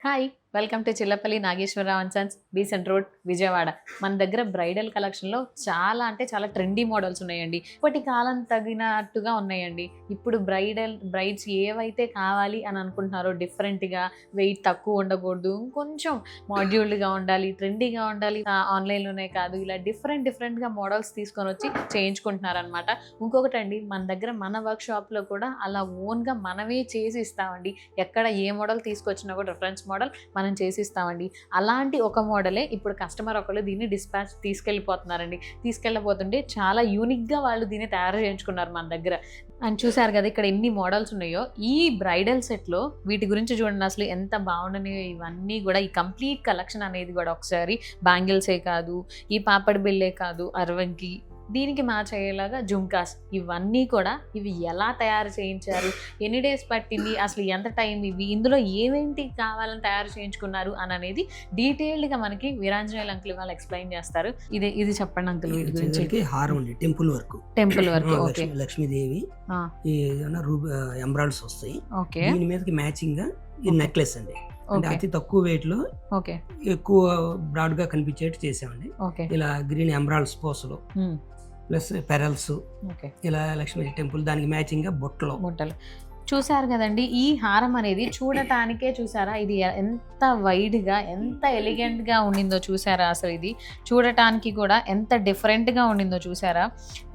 Hi! Welcome to Chillapalli Nageswararao and sons, Besant road, Vijayawada. మన దగ్గర bridal కలెక్షన్‌లో చాలా అంటే చాలా ట్రెండీ మోడల్స్ ఉన్నాయండి. ఇప్పటి కాలం తగినట్టుగా ఉన్నాయండి. ఇప్పుడు బ్రైడ్స్ ఏవైతే కావాలి అని అనుకుంటున్నారో డిఫరెంట్‌గా, వెయిట్ తక్కువ ఉండకూడదు, ఇంకొంచెం మాడ్యూల్డ్‌గా ఉండాలి, ట్రెండీగా ఉండాలి. ఆన్‌లైన్‌లోనే కాదు ఇలా డిఫరెంట్‌గా మోడల్స్ తీసుకొనొచ్చి చేయించుకుంటున్నారనమాట. ఇంకొకటండి, మన దగ్గర మన వర్క్ షాప్‌లో కూడా అలా ఓన్‌గా మనమే చేసి ఇస్తామండి. ఎక్కడ ఏ మోడల్ తీసుకొచ్చినా కూడా రిఫరెన్స్ మోడల్ మనం చేసిస్తామండి. అలాంటి ఒక మోడలే ఇప్పుడు కస్టమర్ ఒకళ్ళు దీన్ని తీసుకెళ్ళిపోతున్నారండి. తీసుకెళ్ళబోతుంటే చాలా యూనిక్‌గా వాళ్ళు దీన్ని తయారు చేయించుకున్నారు మన దగ్గర. అండ్ చూసారు కదా ఇక్కడ ఎన్ని మోడల్స్ ఉన్నాయో. ఈ బ్రైడల్ సెట్‌లో వీటి గురించి చూడండి అసలు ఎంత బాగున్నాయో. ఇవన్నీ కూడా ఈ కంప్లీట్ కలెక్షన్ అనేది కూడా ఒకసారి బ్యాంగిల్సే కాదు, ఈ పాపడి బిళ్ళే కాదు, అరవంకి దీనికి మ్యాచ్ అయ్యేలాగా జుంకాస్, ఇవన్నీ కూడా ఇవి ఎలా తయారు చేయించారు, ఎన్ని డేస్ పట్టింది, అసలు ఎంత టైం, ఇవి ఇందులో ఏమేంటి కావాలని తయారు చేయించుకున్నారు అని అనేది డీటెయిల్డ్గా మనకి వీరాంజనేయులు అంకుల్ వాళ్ళు ఎక్స్ప్లెయిన్ చేస్తారు. ఇది చెప్పండి అంకుల్ వీటి గురించి. హారం అండి, టెంపుల్ వర్క్. ఓకే. లక్ష్మీదేవి ఎంబ్రాయిడ్స్ వస్తాయి. ఓకే. దీని మీదకి మ్యాచింగ్ గా ఈ నెక్లెస్ అండి. అంటే అతి తక్కువ వెయిట్ లో ఎక్కువ బ్రాడ్ గా కనిపించేట్టు చేసామండి. ఇలా గ్రీన్ ఎంబ్రాయిడ్స్ పోసలు ప్లస్ పెరల్స్, ఇలా లక్ష్మీ టెంపుల్ దానికి మ్యాచింగ్ గా బొట్టలు. చూసారు కదండి, ఈ హారం అనేది చూడటానికే చూసారా ఇది ఎంత వైడ్గా ఎంత ఎలిగెంట్గా ఉండిందో చూసారా. అసలు ఇది చూడటానికి కూడా ఎంత డిఫరెంట్గా ఉండిందో చూసారా.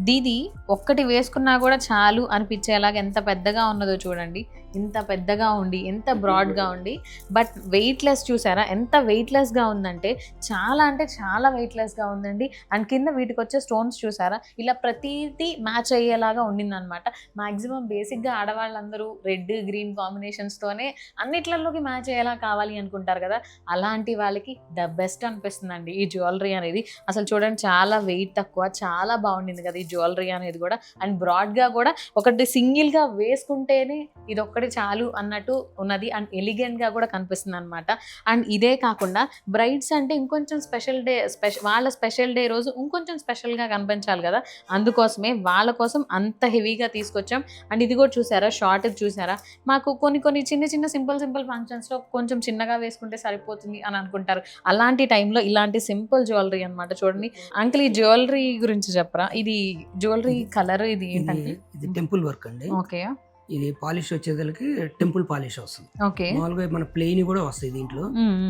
దీది ఒక్కటి వేసుకున్నా కూడా చాలు అనిపించేలాగా ఎంత పెద్దగా ఉన్నదో చూడండి. ఇంత పెద్దగా ఉండి ఎంత బ్రాడ్గా ఉండి బట్ వెయిట్లెస్ చూసారా, ఎంత వెయిట్లెస్గా ఉందంటే చాలా వెయిట్లెస్గా ఉందండి. అండ్ కింద వీటికి వచ్చే స్టోన్స్ చూసారా, ఇలా ప్రతిదీ మ్యాచ్ అయ్యేలాగా ఉండిందనమాట. మ్యాక్సిమం బేసిక్గా ఆడవాళ్ళందరూ రెడ్ గ్రీన్ కాంబినేషన్స్తోనే అన్నిట్లలోకి మ్యాచ్ అయ్యేలా కావాలి అనుకుంటారు కదా, అలాంటి వాళ్ళకి ద బెస్ట్ అనిపిస్తుందండి ఈ జ్యువెలరీ అనేది. అసలు చూడండి చాలా వెయిట్ తక్కువ, చాలా బాగుండింది కదా ఈ జ్యువెలరీ అనేది కూడా. అండ్ బ్రాడ్గా కూడా ఒకటి సింగిల్గా వేసుకుంటేనే ఇది ఒక్కటి చాలు అన్నట్టు ఉన్నది. అండ్ ఎలిగెంట్గా కూడా కనిపిస్తుంది అనమాట. అండ్ ఇదే కాకుండా బ్రైడ్స్ అంటే ఇంకొంచెం వాళ్ళ స్పెషల్ డే రోజు ఇంకొంచెం స్పెషల్గా కనిపించాలి కదా, అందుకోసమే వాళ్ళ కోసం అంత హెవీగా తీసుకొచ్చాం. అండ్ ఇది కూడా చూసారా, షార్ట్ చూసారా. మాకు కొన్ని చిన్న సింపుల్ ఫంక్షన్స్లో కొంచెం చిన్నగా వేసుకుంటే సరిపోతుంది అని అనుకుంటారు. అలాంటి టైంలో ఇలాంటి సింపుల్ జ్యువెలరీ అనమాట. చూడండి అంకుల్, ఈ జ్యువెలరీ గురించి చెప్పరా. ఇది జ్యువెలరీ కలర్ ఇది ఏంటంటే ఇది టెంపుల్ వర్క్ అండి. ఓకే. ఇది పాలిష్ వచ్చేదానికి టెంపుల్ పాలిష్ వస్తుంది. మామూలుగా మన ప్లెయిన్ కూడా వస్తాయి దీంట్లో.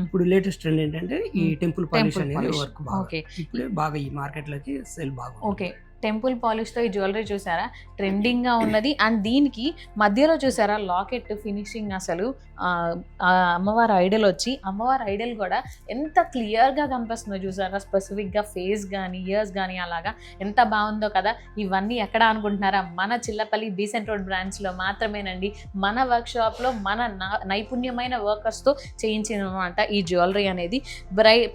ఇప్పుడు లేటెస్ట్ ట్రెండ్ ఏంటంటే ఈ టెంపుల్ పాలిష్ అనేది వర్క్ బాగా ఇప్పుడే బాగా ఈ మార్కెట్ లోకి సేల్ బాగా. ఓకే. టెంపుల్ పాలిష్తో ఈ జ్యువెలరీ చూసారా, ట్రెండింగ్గా ఉన్నది. అండ్ దీనికి మధ్యలో చూసారా లాకెట్ ఫినిషింగ్, అసలు అమ్మవారి ఐడల్ వచ్చి అమ్మవారి ఐడల్ కూడా ఎంత క్లియర్గా కనిపిస్తుందో చూసారా. స్పెసిఫిక్గా ఫేస్ కానీ ఇయర్స్ కానీ అలాగా ఎంత బాగుందో కదా. ఇవన్నీ ఎక్కడ అనుకుంటున్నారా, మన చిల్లపల్లి బీసెంట్ రోడ్ బ్రాంచ్లో మాత్రమేనండి. మన వర్క్షాప్లో మన నైపుణ్యమైన వర్కర్స్తో చేయించినమాట ఈ జ్యువెలరీ అనేది.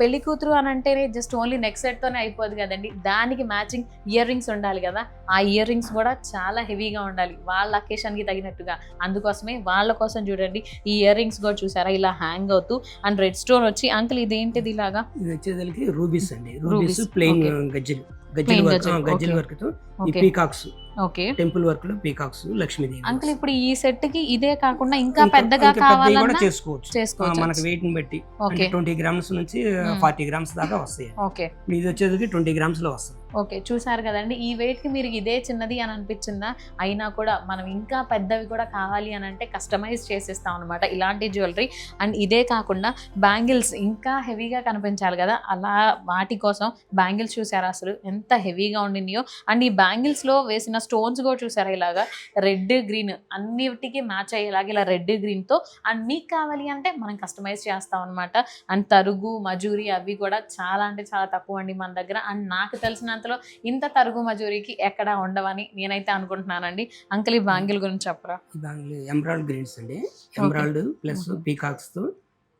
పెళ్లి కూతురు అని అంటేనే జస్ట్ ఓన్లీ నెక్ సెట్తోనే అయిపోదు కదండి, దానికి మ్యాచింగ్ ఇయర్ రింగ్స్ ఉండాలి కదా. ఆ ఇయర్ రింగ్స్ కూడా చాలా హెవీగా ఉండాలి వాళ్ళ అకేషన్కి తగినట్టుగా. అందుకోసమే వాళ్ళ కోసం చూడండి ఈ ఇయర్ రింగ్స్ కూడా చూసారా ఇలా హ్యాంగ్ అవుతూ. అండ్ రెడ్ స్టోన్ వచ్చి అంకుల్ ఇది ఏంటిది ఇలాగా, ఇది వచ్చేదానికి రూబీస్ అండి. రూబీస్ ప్లెయిన్ గజ్జెల వర్క్ తో ఈ పీకాక్స్. ఓకే. టెంపుల్ వర్క్ లో పీకాక్స్, లక్ష్మీదేవి. అంకుల్ ఇప్పుడు ఈ సెట్ కి ఇదే కాకుండా ఇంకా పెద్దగా కావాలన్నా చేసుకోవచ్చు మనకి వెయిట్ ని బట్టి. 20 గ్రామ్స్ నుంచి 40 గ్రామ్స్ దాకా వస్తాయి. ఓకే. ఇది వచ్చేది 20 గ్రామ్స్ లో వస్తుంది. ఓకే. చూసారు కదండి, ఈ వెయిట్ కి మీరు ఇదే చిన్నది అని అనిపించిందా, అయినా కూడా మనం ఇంకా పెద్దవి కూడా కావాలి అని అంటే కస్టమైజ్ చేసేస్తాం అనమాట ఇలాంటి జ్యువెలరీ. అండ్ ఇదే కాకుండా బ్యాంగిల్స్ ఇంకా హెవీగా కనిపించాలి కదా, అలా వాటి కోసం బ్యాంగిల్స్ చూసారా అసలు ఎంత హెవీగా ఉండినాయో. అండ్ ఈ బ్యాంగిల్స్ లో వేసిన స్టోన్స్ కూడా చూసారా ఇలాగా రెడ్ గ్రీన్ అన్నిటికీ మ్యాచ్ అయ్యేలాగా ఇలా రెడ్ గ్రీన్ తో. అండ్ మీకు కావాలి అంటే మనం కస్టమైజ్ చేస్తాం అనమాట. అండ్ తరుగు మజూరి అవి కూడా చాలా అంటే చాలా తక్కువ అండి మన దగ్గర. అండ్ నాకు తెలిసినంతలో ఇంత తరుగు మజూరికి ఎక్కడ ఉండవని నేనైతే అనుకుంటున్నానండి. అంకుల్ ఈ బ్యాంగిల్ గురించి చెప్పరా. ఈ బ్యాంగిల్ ఎంబ్రాయిడ్ గ్రీన్స్ అండి. ఎంబ్రాయిడ్ ప్లస్ పీకాక్స్ తో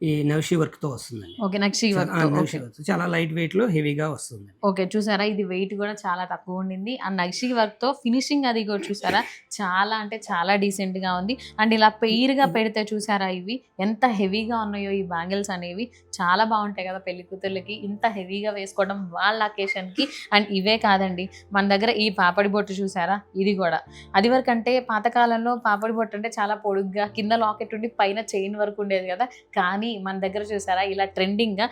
ఈ నక్షి వర్క్ తో వస్తుందండి. ఓకే. నక్షి వర్క్ చాలా లైట్ వెయిట్ లో హెవీగా వస్తుంది. ఓకే. చూసారా ఇది వెయిట్ కూడా చాలా తక్కువ ఉండింది. అండ్ నక్షి వర్క్ తో ఫినిషింగ్ అది కూడా చూసారా చాలా అంటే చాలా డీసెంట్ గా ఉంది. అండ్ ఇలా పెయిర్ గా పెడితే చూసారా ఇవి ఎంత హెవీగా ఉన్నాయో ఈ బ్యాంగిల్స్ అనేవి. చాలా బాగుంటాయి కదా పెళ్లి కూతుర్లకి ఇంత హెవీగా వేసుకోవడం వాళ్ళ అకేషన్ కి. అండ్ ఇవే కాదండి మన దగ్గర ఈ పాపడి బొట్టు చూసారా, ఇది కూడా అది వరకు అంటే పాతకాలంలో పాపడి బొట్టు అంటే చాలా పొడుగ్గా కింద లాకెట్ ఉండి పైన చైన్ వరకు ఉండేది కదా, కానీ కానీ మన దగ్గర చూసారా ఇలా ట్రెండింగ్గా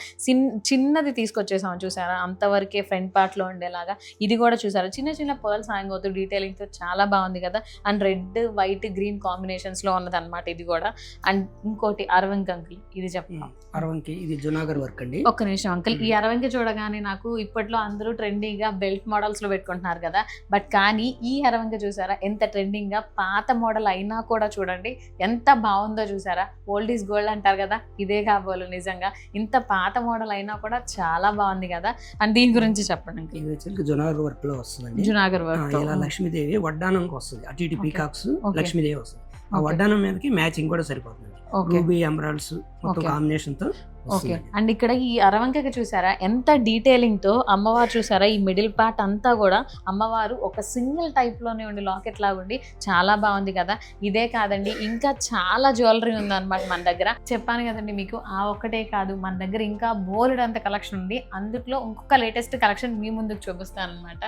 చిన్నది తీసుకొచ్చేసాం చూసారా, అంతవరకే ఫ్రంట్ పార్ట్లో ఉండేలాగా. ఇది కూడా చూసారా చిన్న చిన్న పర్ల్స్ హ్యాంగ్ అవుతూ డీటెయిలింగ్తో చాలా బాగుంది కదా. అండ్ రెడ్ వైట్ గ్రీన్ కాంబినేషన్స్లో ఉన్నది అనమాట ఇది కూడా. అండ్ ఇంకోటి అరవంకి అంకుల్, ఇది చెప్పండి. అరవంకి ఇది జునాగర్ వర్క్ అండి. ఒక్క నిమిషం అంకుల్, ఈ అరవంకి చూడగానే నాకు ఇప్పట్లో అందరూ ట్రెండింగ్గా బెల్ట్ మోడల్స్లో పెట్టుకుంటున్నారు కదా, బట్ కానీ ఈ అరవంకి చూసారా ఎంత ట్రెండింగ్గా పాత మోడల్ అయినా కూడా చూడండి ఎంత బాగుందో చూసారా. ఓల్డ్ ఈజ్ గోల్డ్ అంటారు కదా, ఇదే కాబోలు నిజంగా. ఇంత పాత మోడల్ అయినా కూడా చాలా బాగుంది కదా. అండ్ దీని గురించి చెప్పండి. ఇది జునాగర్ వర్క్ లో వస్తుంది. జునాగర్ వర్క్ ఇలా లక్ష్మీదేవి వడ్డానంకి వస్తుంది, అటు ఇటు పీకాక్స్ లక్ష్మీదేవి వస్తుంది. ఆ వడ్డానం మీదకి మ్యాచింగ్ కూడా సరిపోతుంది. రూబీ ఎమరాల్డ్స్ మొత్తం కాంబినేషన్ తో. ఓకే. అండ్ ఇక్కడ ఈ అరవంకకి చూసారా ఎంత డీటెయిలింగ్ తో అమ్మవారు చూసారా, ఈ మిడిల్ పార్ట్ అంతా కూడా అమ్మవారు ఒక సింగిల్ టైప్ లోనే ఉండి లాకెట్ లాగా ఉండి చాలా బాగుంది కదా. ఇదే కాదండి ఇంకా చాలా జ్యువెలరీ ఉందన్నమాట మన దగ్గర. చెప్పాను కదండి మీకు, ఆ ఒక్కటే కాదు మన దగ్గర ఇంకా బోల్డ్ అంత కలెక్షన్ ఉంది. అందులో ఇంకొక లేటెస్ట్ కలెక్షన్ మీ ముందుకు చూపిస్తాను అనమాట.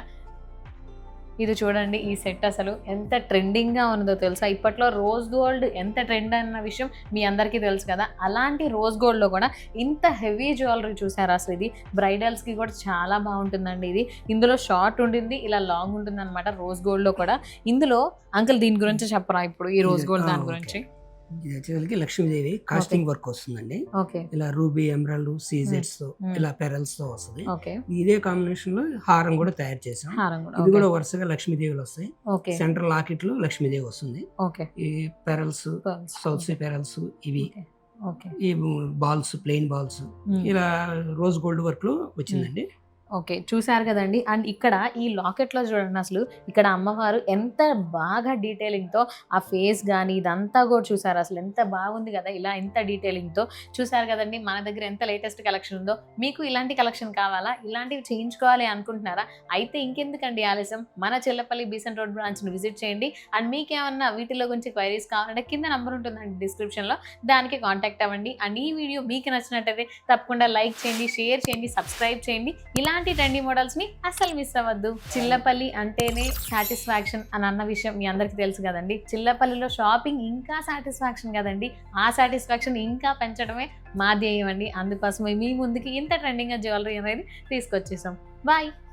ఇది చూడండి, ఈ సెట్ అసలు ఎంత ట్రెండింగ్గా ఉన్నదో తెలుసా. ఇప్పట్లో రోజ్ గోల్డ్ ఎంత ట్రెండ్ అన్న విషయం మీ అందరికీ తెలుసు కదా. అలాంటి రోజ్ గోల్డ్లో కూడా ఇంత హెవీ జ్యువెలరీ చూసారా అసలు. ఇది బ్రైడల్స్కి కూడా చాలా బాగుంటుందండి. ఇది ఇందులో షార్ట్ ఉండింది, ఇలా లాంగ్ ఉంటుంది అనమాట రోజ్ గోల్డ్లో కూడా. ఇందులో అంకుల్ దీని గురించి చెప్పరా ఇప్పుడు, ఈ రోజ్ గోల్డ్ దాని గురించి. ఇది వచ్చేసరికి లక్ష్మీదేవి కాస్టింగ్ వర్క్ వస్తుందండి. ఇలా రూబీ ఎమరాల్డ్ సీజెట్స్ తో ఇలా పెరల్స్ తో వస్తుంది. ఇదే కాంబినేషన్ లో హారం కూడా తయారు చేసాం. ఇది కూడా వరుసగా లక్ష్మీదేవులు వస్తాయి. సెంట్రల్ లాకెట్ లో లక్ష్మీదేవి వస్తుంది. ఈ పెరల్స్ సౌత్ సీ పెరల్స్ ఇవి, ఈ బాల్స్ ప్లెయిన్ బాల్స్ ఇలా రోజ్ గోల్డ్ వర్క్ లో వచ్చిందండి. ఓకే, చూసారు కదండి. అండ్ ఇక్కడ ఈ లాకెట్లో చూడండి అసలు ఇక్కడ అమ్మవారు ఎంత బాగా డీటెయిలింగ్తో ఆ ఫేస్ కానీ ఇదంతా కూడా చూసారు అసలు ఎంత బాగుంది కదా. ఇలా ఎంత డీటెయిలింగ్తో చూసారు కదండి. మన దగ్గర ఎంత లేటెస్ట్ కలెక్షన్ ఉందో. మీకు ఇలాంటి కలెక్షన్ కావాలా, ఇలాంటివి చేయించుకోవాలి అనుకుంటున్నారా, అయితే ఇంకెందుకండి ఆలస్యం, మన చెల్లపల్లి బీసెంట్ రోడ్ బ్రాంచ్ని విజిట్ చేయండి. అండ్ మీకేమన్నా వీటిలో గురించి క్వైరీస్ కావాలంటే కింద నెంబర్ ఉంటుందండి డిస్క్రిప్షన్లో, దానికి కాంటాక్ట్ అవ్వండి. అండ్ ఈ వీడియో మీకు నచ్చినట్టయితే తప్పకుండా లైక్ చేయండి, షేర్ చేయండి, సబ్స్క్రైబ్ చేయండి. ఇలాంటి ట్రెండింగ్ మోడల్స్ ని అస్సలు మిస్ అవ్వద్దు. చిల్లపల్లి అంటేనే సాటిస్ఫాక్షన్ అని అన్న విషయం మీ అందరికి తెలుసు కదండి. చిల్లపల్లిలో షాపింగ్ ఇంకా సాటిస్ఫాక్షన్ కదండి. ఆ సాటిస్ఫాక్షన్ ఇంకా పెంచడమే మా ధ్యేయం అండి. అందుకోసమే మీ ముందుకి ఇంత ట్రెండింగ్ జ్యువెలరీ అనేది తీసుకొచ్చేసాం. బాయ్.